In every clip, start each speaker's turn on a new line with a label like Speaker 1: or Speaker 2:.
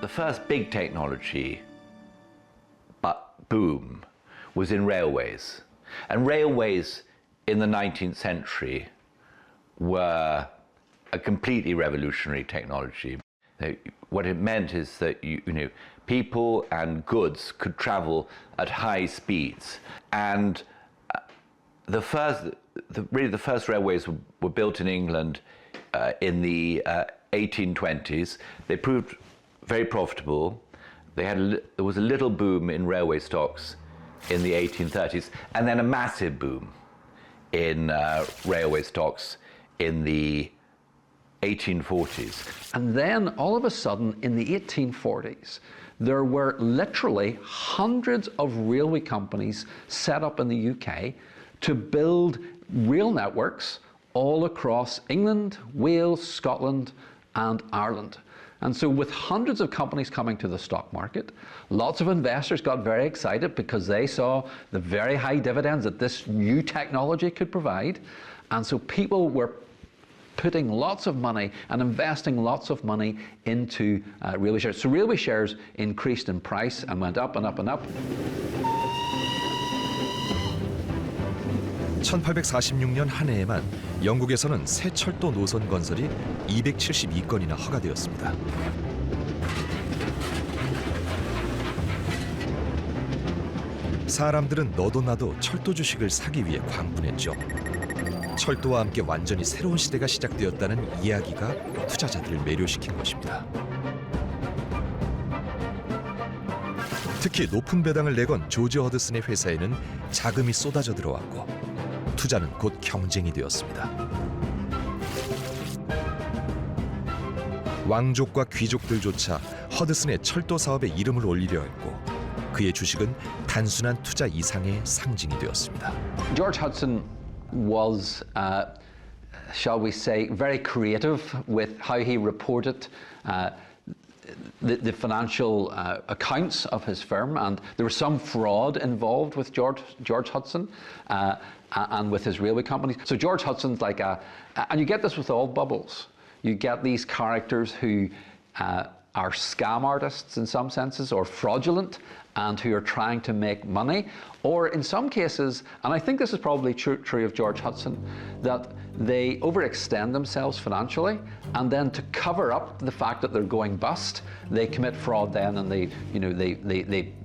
Speaker 1: the first big technology boom was in railways. And railways in the 19th century were a completely revolutionary technology. What it meant is that people and goods could travel at high speeds. And the first railways were built in England in the 1820s. They proved very profitable. There was a little boom in railway stocks in the 1830s, and then a massive boom in railway stocks in the 1840s.
Speaker 2: And then all of a sudden in the 1840s, there were literally hundreds of railway companies set up in the UK to build rail networks all across England, Wales, Scotland, and Ireland. And so with hundreds of companies coming to the stock market, lots of investors got very excited because they saw the very high dividends that this new technology could provide. And so people were putting lots of money and investing lots of money into railway shares. So railway shares increased in price and went up and up and up.
Speaker 3: 1846년 한 해에만 영국에서는 새 철도 노선 건설이 272건이나 허가되었습니다. 사람들은 너도 나도 철도 주식을 사기 위해 광분했죠. 철도와 함께 완전히 새로운 시대가 시작되었다는 이야기가 투자자들을 매료시킨 것입니다. 특히 높은 배당을 내건 조지 허드슨의 회사에는 자금이 쏟아져 들어왔고 투자는 곧 경쟁이 되었습니다. 왕족과 귀족들조차 허드슨의 철도 사업에 이름을 올리려 했고 그의 주식은 단순한 투자 이상의 상징이 되었습니다.
Speaker 2: George Hudson was, shall we say, very creative with how he reported the financial accounts of his firm, and there was some fraud involved with George Hudson and with his railway companies. So George Hudson's like and you get this with all bubbles. You get these characters who are scam artists in some senses, or fraudulent, and who are trying to make money, or in some cases, and I think this is probably true of George Hudson, that they overextend themselves financially, and then to cover up the fact that they're going bust, they commit fraud then, and they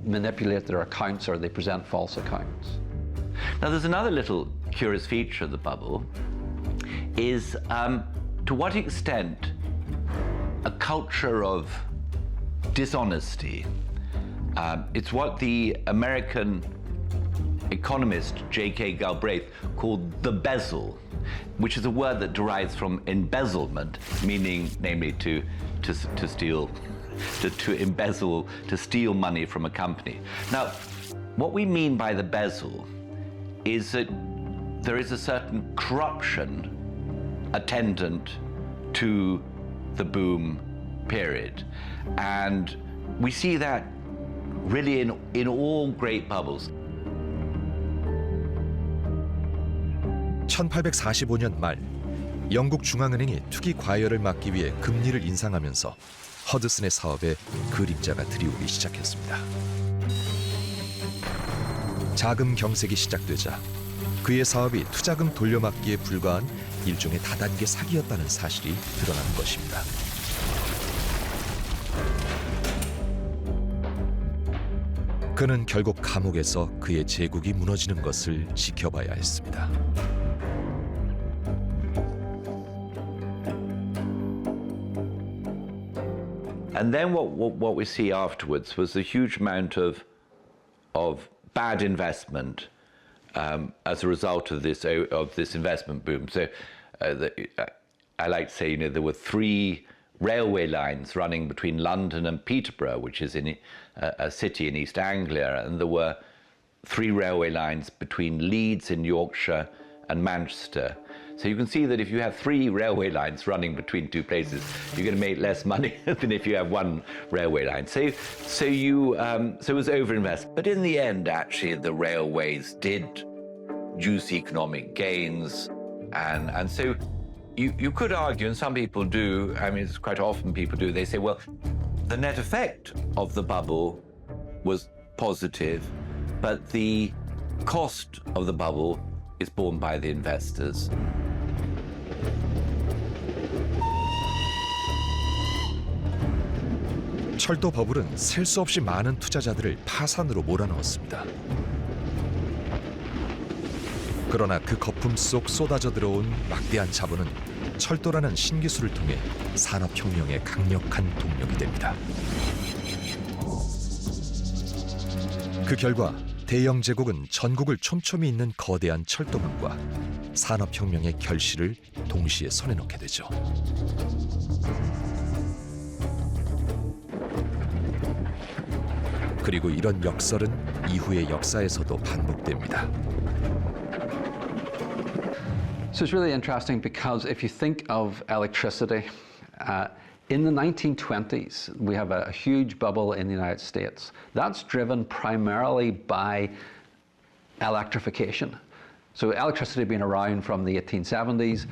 Speaker 2: manipulate their accounts, or they present false accounts.
Speaker 1: Now there's another little curious feature of the bubble, is to what extent a culture of dishonesty. It's what the American economist J.K. Galbraith called the bezzle, which is a word that derives from embezzlement, meaning namely to steal, to embezzle, to steal money from a company. Now, what we mean by the bezzle is that there is a certain corruption attendant to the boom period. And we see that really in all great bubbles.
Speaker 3: 1845년 말 영국 중앙은행이 투기 과열을 막기 위해 금리를 인상하면서 허드슨의 사업에 그림자가 들이오기 시작했습니다. 자금 경색이 시작되자 그의 사업이 투자금 돌려막기에 불과한 일종의 다단계 사기였다는 사실이 드러나는 것입니다. 그는 결국 감옥에서 그의 제국이 무너지는 것을 지켜봐야 했습니다.
Speaker 1: And then what we see afterwards was a huge amount of bad investment as a result of this investment boom. So I like to say, there were 3 railway lines running between London and Peterborough, which is in a city in East Anglia, and there were 3 railway lines between Leeds in Yorkshire and Manchester. So you can see that if you have 3 railway lines running between 2 places, you're going to make less money than if you have 1 railway line. So it was overinvestment. But in the end, actually, the railways did juice economic gains, and so you could argue, and some people do, I mean, it's quite often people do, they say, well, The net effect of the bubble was positive, but the cost of the bubble is borne by the investors.
Speaker 3: 철도 버블은 셀 수 없이 많은 투자자들을 파산으로 몰아넣었습니다. 그러나 그 거품 속 쏟아져 들어온 막대한 자본은 철도라는 신기술을 통해 산업혁명의 강력한 동력이 됩니다. 그 결과 대영 제국은 전국을 촘촘히 잇는 거대한 철도망과 산업혁명의 결실을 동시에 손에 넣게 되죠. 그리고 이런 역설은 이후의 역사에서도 반복됩니다.
Speaker 2: So it's really interesting because if you think of electricity, in the 1920s, we have a huge bubble in the United States. That's driven primarily by electrification. So electricity had been around from the 1870s,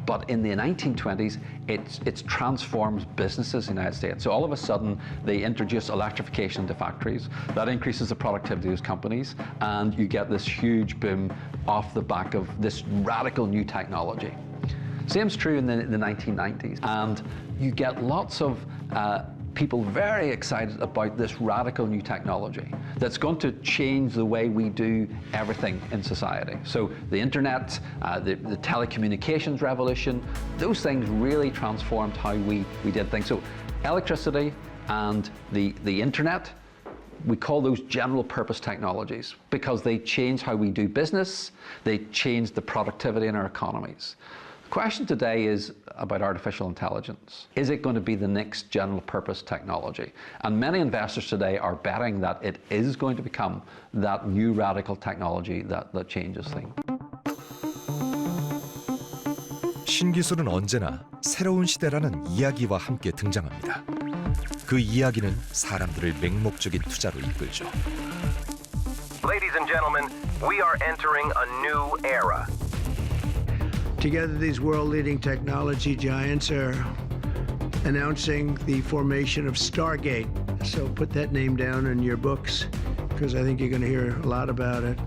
Speaker 2: but in the 1920s, it's transformed businesses in the United States. So all of a sudden, they introduce electrification into factories. That increases the productivity of those companies, and you get this huge boom off the back of this radical new technology. Same's true in the 1990s, and you get lots of people very excited about this radical new technology that's going to change the way we do everything in society. So the internet, the telecommunications revolution, those things really transformed how we did things. So electricity and the internet, we call those general purpose technologies because they change how we do business, they change the productivity in our economies. The question today is about artificial intelligence. Is it going to be the next general purpose technology? And many investors today are betting that it is going to become that new radical technology that changes things.
Speaker 3: 신기술은 언제나 새로운 시대라는 이야기와 함께 등장합니다. 그 이야기는 사람들을 맹목적인 투자로 이끌죠.
Speaker 4: Ladies and gentlemen, we are entering a new era.
Speaker 5: Together, these world-leading technology giants are announcing the formation of Stargate. So put that name down in your books, because I think you're going to hear a lot about it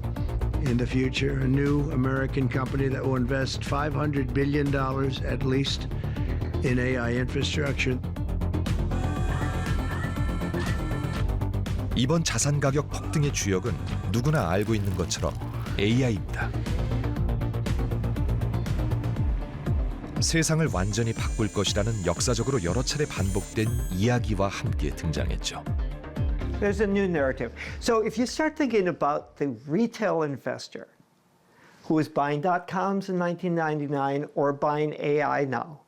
Speaker 5: in the future. A new American company that will invest $500 billion at least in AI infrastructure.
Speaker 3: 이번 자산 가격 폭등의 주역은 누구나 알고 있는 것처럼 AI입니다. 세상을 완전히 바꿀 것이라는 역사적으로 여러 차례 반복된 이야기와 함께 등장했죠.
Speaker 6: There's a new narrative. So if you start thinking about the retail investor who was buying .coms in 1999 or buying AI now,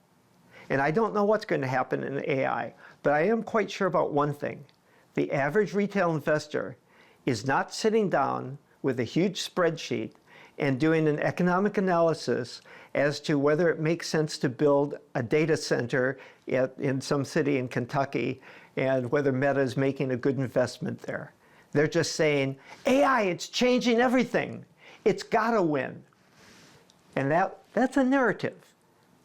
Speaker 6: and I don't know what's going to happen in AI, but I am quite sure about one thing. The average retail investor is not sitting down with a huge spreadsheet and doing an economic analysis as to whether it makes sense to build a data center in some city in Kentucky and whether Meta is making a good investment there. They're just saying, AI, it's changing everything. It's got to win. And that's a narrative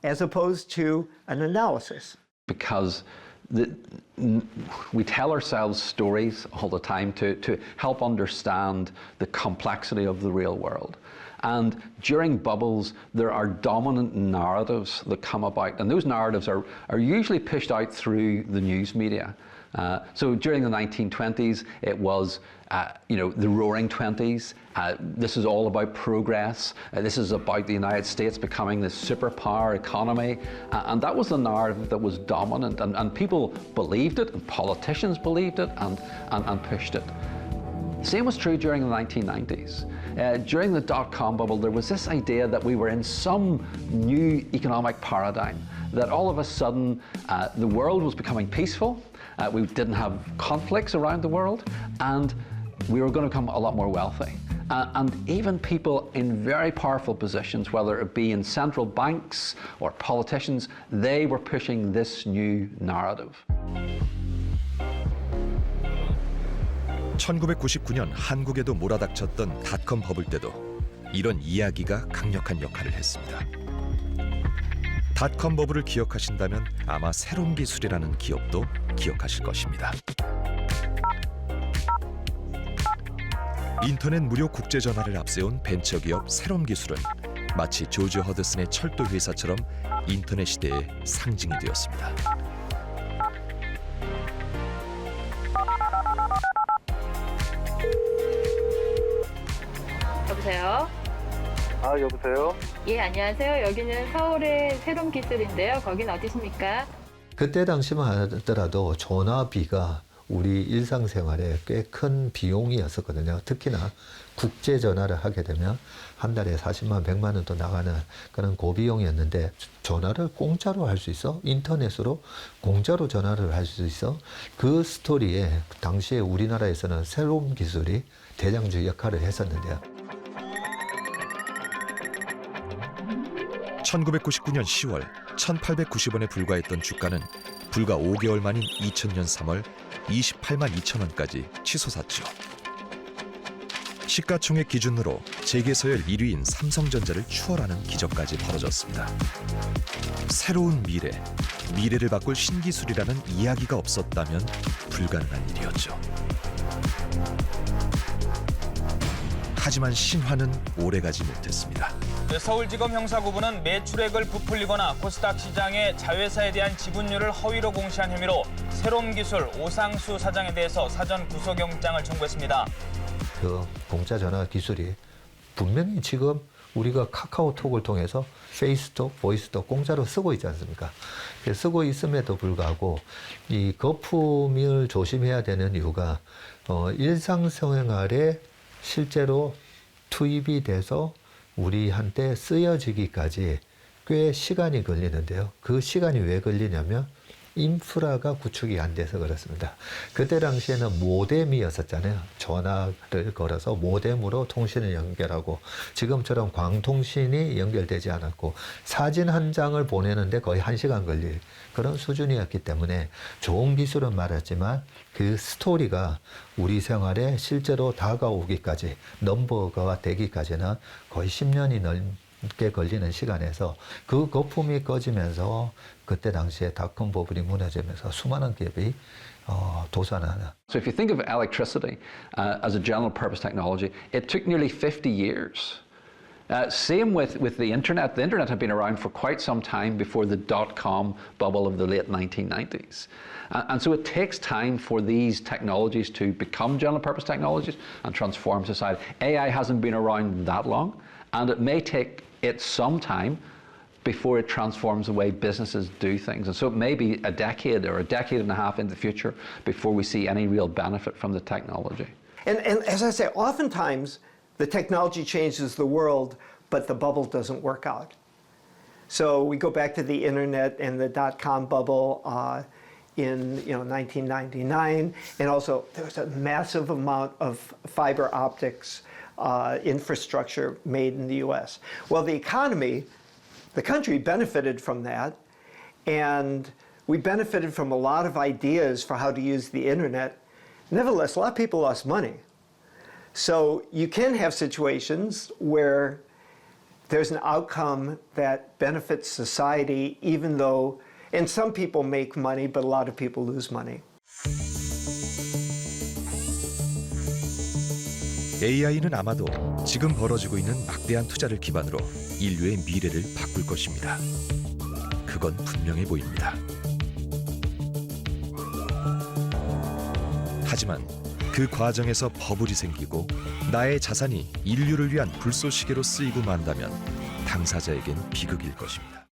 Speaker 6: as opposed to an analysis.
Speaker 2: Because we tell ourselves stories all the time to help understand the complexity of the real world. And during bubbles, there are dominant narratives that come about, and those narratives are usually pushed out through the news media. So during the 1920s, it was the Roaring Twenties. This is all about progress. This is about the United States becoming this superpower economy. And that was the narrative that was dominant. And people believed it, and politicians believed it, and pushed it. Same was true during the 1990s. During the dot-com bubble, there was this idea that we were in some new economic paradigm, that all of a sudden the world was becoming peaceful, we didn't have conflicts around the world, and we were going to become a lot more wealthy. And even people in very powerful positions, whether it be in central banks or politicians, they were pushing this new narrative.
Speaker 3: 1999년 한국에도 몰아닥쳤던 닷컴 버블 때도 이런 이야기가 강력한 역할을 했습니다. 닷컴 버블을 기억하신다면 아마 새로운 기술이라는 기업도 기억하실 것입니다. 인터넷 무료 국제 전화를 앞세운 벤처기업 새롬 기술은 마치 조지 허드슨의 철도 회사처럼 인터넷 시대의 상징이 되었습니다.
Speaker 7: 여보세요?
Speaker 8: 아, 여보세요?
Speaker 7: 예, 안녕하세요. 여기는 서울의 새롬 기술인데요. 거긴 어디십니까?
Speaker 9: 그때 당시만 하더라도 전화비가 우리 일상생활에 꽤 큰 비용이었었거든요. 특히나 국제 전화를 하게 되면 한 달에 40만, 100만 원도 나가는 그런 고비용이었는데 전화를 공짜로 할 수 있어? 인터넷으로 공짜로 전화를 할 수 있어? 그 스토리에 당시에 우리나라에서는 새로운 기술이 대장주 역할을 했었는데요.
Speaker 3: 1999년 10월 1,890원에 불과했던 주가는 불과 5개월 만인 2000년 3월 28만 2천 원까지 치솟았죠. 시가총액 기준으로 세계 서열 1위인 삼성전자를 추월하는 기적까지 벌어졌습니다. 새로운 미래를 바꿀 신기술이라는 이야기가 없었다면 불가능한 일이었죠. 하지만 신화는 오래가지 못했습니다.
Speaker 10: 서울지검 형사부부는 매출액을 부풀리거나 코스닥 시장의 자회사에 대한 지분율을 허위로 공시한 혐의로 새롬 기술 오상수 사장에 대해서 사전 구속영장을 청구했습니다.
Speaker 9: 그 공짜 전화 기술이 분명히 지금 우리가 카카오톡을 통해서 페이스톡, 보이스톡 공짜로 쓰고 있지 않습니까? 쓰고 있음에도 불구하고 이 거품을 조심해야 되는 이유가 일상생활에 실제로 투입이 돼서 우리한테 쓰여지기까지 꽤 시간이 걸리는데요. 그 시간이 왜 걸리냐면 인프라가 구축이 안 돼서 그렇습니다. 그때 당시에는 모뎀이었었잖아요. 전화를 걸어서 모뎀으로 통신을 연결하고 지금처럼 광통신이 연결되지 않았고 사진 한 장을 보내는데 거의 1시간 걸릴 그런 수준이었기 때문에 좋은 기술은 많았지만 그 스토리가 우리 생활에 실제로 다가오기까지 넘버가 되기까지는 거의 10년이 넘게 걸리는 시간에서 그 거품이 꺼지면서 그때 당시에 닷컴 버블이 무너지면서 수많은 기업이 도산하는.
Speaker 2: So if you think of electricity as a general purpose technology, it took nearly 50 years. Same with the internet. The internet had been around for quite some time before the dot-com bubble of the late 1990s. And so it takes time for these technologies to become general purpose technologies and transform society. AI hasn't been around that long, and it may take it some time before it transforms the way businesses do things. And so it may be a decade or a decade and a half in the future before we see any real benefit from the technology.
Speaker 6: And as I say, oftentimes the technology changes the world, but the bubble doesn't work out. So we go back to the internet and the dot-com bubble in 1999, and also there was a massive amount of fiber optics infrastructure made in the U.S. Well, the country benefited from that, and we benefited from a lot of ideas for how to use the internet. Nevertheless, a lot of people lost money. So you can have situations where there's an outcome that benefits society, even though, and some people make money, but a lot of people lose money.
Speaker 3: AI는 아마도 지금 벌어지고 있는 막대한 투자를 기반으로 인류의 미래를 바꿀 것입니다. 그건 분명해 보입니다. 하지만 그 과정에서 버블이 생기고 나의 자산이 인류를 위한 불쏘시개로 쓰이고 만다면 당사자에겐 비극일 것입니다.